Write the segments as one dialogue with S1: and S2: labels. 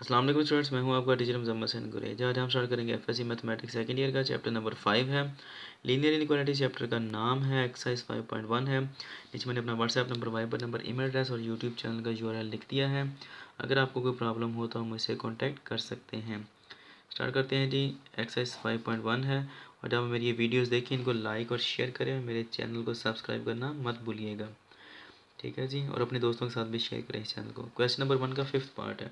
S1: अस्सलाम वालेकुम स्टूडेंट्स, मैं हूं आपका टीचर मुजम्मल हसन गुरेज। आज हम स्टार्ट करेंगे एफएससी मैथमेटिक्स सेकंड ईयर का चैप्टर नंबर 5 है लीनियर इनइक्वालिटी। चैप्टर का नाम है एक्सरसाइज 5.1 है। नीचे मैंने अपना WhatsApp number, Viber number, email address और यूट्यूब चैनल का यूआरएल लिख दिया है। अगर आपको कोई प्रॉब्लम हो तो मुझसे कॉन्टैक्ट कर सकते हैं। स्टार्ट करते हैं जी। एक्सरसाइज 5.1 है और जब मेरी ये वीडियोज़ देखें इनको लाइक और शेयर करें और मेरे चैनल को सब्सक्राइब करना मत भूलिएगा, ठीक है जी। और अपने दोस्तों के साथ भी शेयर करें इस चैनल को। क्वेश्चन नंबर 1 का 5th पार्ट है,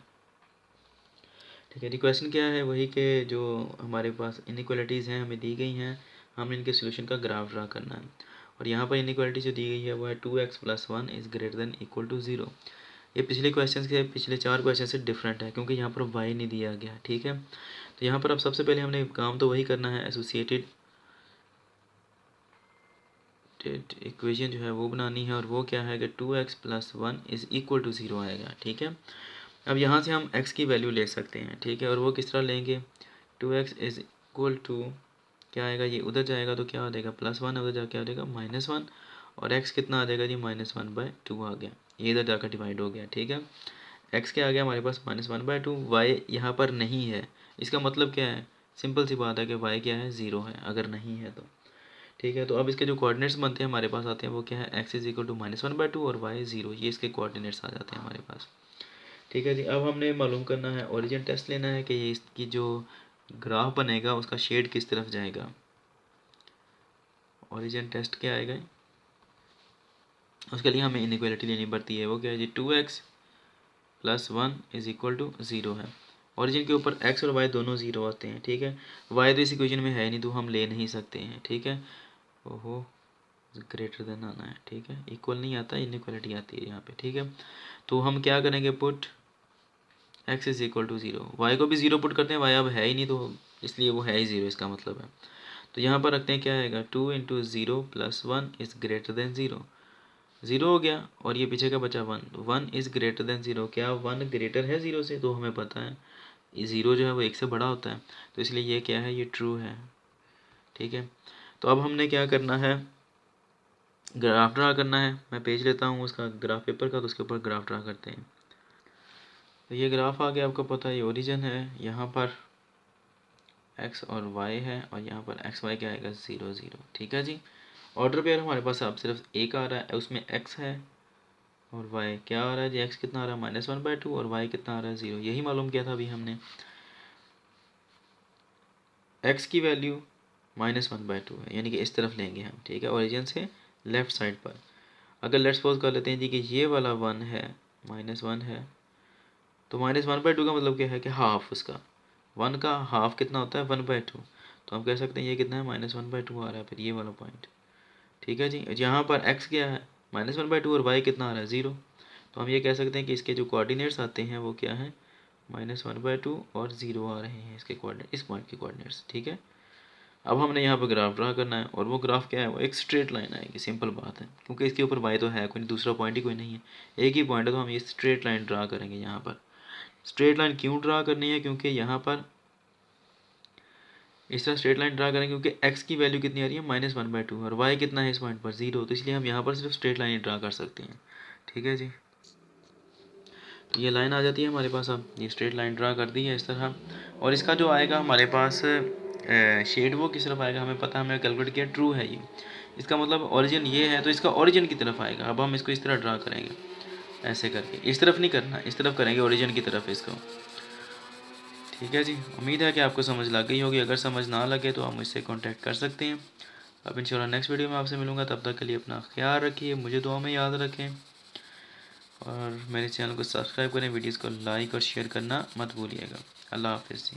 S1: ठीक है जी। क्वेश्चन क्या है, वही के जो हमारे पास इनइक्वालिटीज़ हैं हमें दी गई हैं, हमें इनके सोल्यूशन का ग्राफ ड्रा करना है। और यहाँ पर इनइक्वालिटी जो दी गई है वो है 2x + 1 is greater than equal to 0। ये पिछले क्वेश्चन से, पिछले 4 क्वेश्चन से डिफरेंट है क्योंकि यहाँ पर y नहीं दिया गया, ठीक है। तो यहाँ पर अब सबसे पहले हमने काम तो वही करना है, एसोसिएटेड इक्वेशन जो है वो बनानी है। और वो क्या है कि 2x + 1 इज़ इक्वल टू 0 आएगा, ठीक है। अब यहाँ से हम x की वैल्यू ले सकते हैं, ठीक है। और वो किस तरह लेंगे, 2x इज़ इक्वल टू क्या आएगा, ये उधर जाएगा तो क्या आ जाएगा +1, उधर जाकर आ जाएगा -1 और x कितना आ जाएगा जी -1/2 आ गया। ये इधर जाकर डिवाइड हो गया, ठीक है। x क्या आ गया हमारे पास -1/2। y यहाँ पर नहीं है, इसका मतलब क्या है, सिंपल सी बात है कि y क्या है, 0 है अगर नहीं है तो, ठीक है। तो अब इसके जो कोऑर्डिनेट्स बनते हैं हमारे पास आते हैं वो क्या है, x इज़ इक्वल टू -1/2 और y 0, ये इसके कोऑर्डिनेट्स आ जाते हैं हमारे पास, ठीक है जी। अब हमने मालूम करना है, ओरिजिन टेस्ट लेना है कि ये इसकी जो ग्राफ बनेगा उसका शेड किस तरफ जाएगा। ओरिजिन टेस्ट क्या आएगा, उसके लिए हमें इनइक्वालिटी लेनी पड़ती है। वो क्या है जी, 2x + 1 इज़ इक्वल टू 0 है। ओरिजिन के ऊपर x और y दोनों 0 आते हैं, ठीक है। y तो इस इक्वेशन में है नहीं तो हम ले नहीं सकते हैं, ठीक है। ओहो, ग्रेटर देन आना है, ठीक है। इक्वल नहीं आता, इनइक्वालिटी आती है यहाँ पे, ठीक है। तो हम क्या करेंगे, put x is equal to 0। y को भी 0 पुट करते हैं, y अब है ही नहीं तो इसलिए वो है ही 0, इसका मतलब है। तो यहाँ पर रखते हैं क्या आएगा, 2 × 0 + 1 इज़ ग्रेटर देन 0। 0 हो गया और ये पीछे का बचा 1। 1 इज़ ग्रेटर देन 0, क्या 1 ग्रेटर है 0 से, तो हमें पता है ये 0 जो है वो 1 से बड़ा होता है, तो इसलिए ये क्या है, ये ट्रू है, ठीक है। तो अब हमने क्या करना है, ग्राफ ड्रा करना है। मैं पेज लेता हूँ उसका, ग्राफ पेपर का, तो उसके ऊपर ग्राफ ड्रा करते हैं। तो ये ग्राफ आ गया, आपको पता है ये ओरिजिन है, यहाँ पर x और y है और यहाँ पर x y क्या आएगा, 0 0, ठीक है जी। ऑर्डर पेयर हमारे पास अब सिर्फ एक आ रहा है, उसमें x है और y क्या आ रहा है जी, x कितना आ रहा है -1/2 और y कितना आ रहा है 0, यही मालूम किया था अभी हमने। x की वैल्यू -1/2 है, यानी कि इस तरफ लेंगे हम, ठीक है, ओरिजिन से लेफ्ट साइड पर। अगर लेट्स सपोज कर लेते हैं जी कि ये वाला 1 है, -1 है, तो -1/2 का मतलब क्या है कि हाफ, उसका 1 का हाफ कितना होता है, 1/2। तो हम कह सकते हैं ये कितना है, -1/2 आ रहा है फिर ये वाला पॉइंट, ठीक है जी। यहाँ पर x क्या है, -1/2 और y कितना आ रहा है, 0। तो हम ये कह सकते हैं कि इसके जो कोऑर्डिनेट्स आते हैं वो क्या है, -1/2 और 0 आ रहे हैं इसके कोऑर्डिनेट, इस पॉइंट के कोऑर्डिनेट्स, ठीक है। अब हमने यहाँ पर ग्राफ ड्रा करना है और वो ग्राफ क्या है, वो एक स्ट्रेट लाइन आएगी, सिंपल बात है, क्योंकि इसके ऊपर y तो है कोई, दूसरा पॉइंट ही कोई नहीं है, एक ही पॉइंट है, तो हम ये स्ट्रेट लाइन ड्रा करेंगे। यहाँ पर स्ट्रेट लाइन क्यों ड्रा करनी है, क्योंकि यहाँ पर इस तरह स्ट्रेट लाइन ड्रा करेंगे क्योंकि x की वैल्यू कितनी आ रही है, -1/2 और y कितना है इस पॉइंट पर, 0, तो इसलिए हम यहाँ पर सिर्फ स्ट्रेट लाइन ड्रा कर सकते हैं, ठीक है जी। तो ये लाइन आ जाती है हमारे पास, अब ये स्ट्रेट लाइन ड्रा कर दी है इस तरह। और इसका जो आएगा हमारे पास शेड, वो किस तरफ आएगा हमें पता है, हमने कैलकुलेट किया, ट्रू है ये। इसका मतलब ओरिजिन ये है तो इसका ओरिजिन की तरफ आएगा। अब हम इसको इस तरह ड्रा करेंगे, ऐसे करके, इस तरफ नहीं करना, इस तरफ करेंगे ओरिजिन की तरफ इसको, ठीक है जी। उम्मीद है कि आपको समझ लग गई होगी, अगर समझ ना लगे तो आप मुझसे कांटेक्ट कर सकते हैं। अब इंशाल्लाह नेक्स्ट वीडियो में आपसे मिलूँगा, तब तक के लिए अपना ख्याल रखिए, मुझे दुआ में याद रखें और मेरे चैनल को सब्सक्राइब करें, वीडियोज़ को लाइक और शेयर करना मत भूलिएगा। अल्लाह हाफिज़ जी।